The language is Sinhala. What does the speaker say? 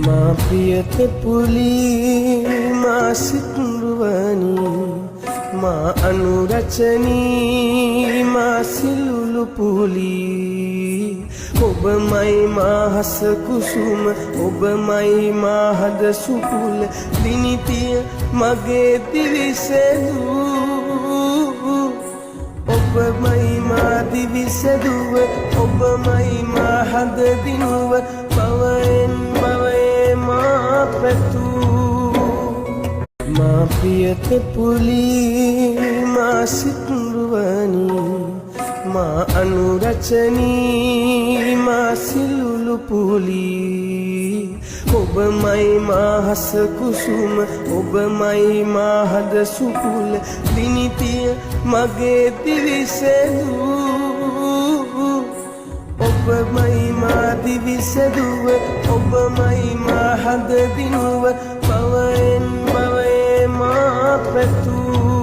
මා ප්‍රියත පුලී මා සිතුරුවනි මා අනුරචනී මා සිලුලු පුලී ඔබමයි මා හස කුසුම ඔබමයි මා හද සුකුල දිනිතිය මගේ දිවිසෙදු ඔබමයි මා දිවිසෙදුව ඔබමයි මා හද දිනුව බවයෙන් බවයේ මා පැතූ මා ප්‍රියත පුලී මා සිතුරුවනි මා අනුරචනී මා සිලුලු පුලී ඔබමයි මා හස කුසුම ඔබමයි මා හද සුකුල දිනිතිය මගේ දිවිසෙදු ඔබමයි මා දිවිසෙදුව ඔබමයි මා හද දිනුව බවයෙන් බවයේ මා පැතූ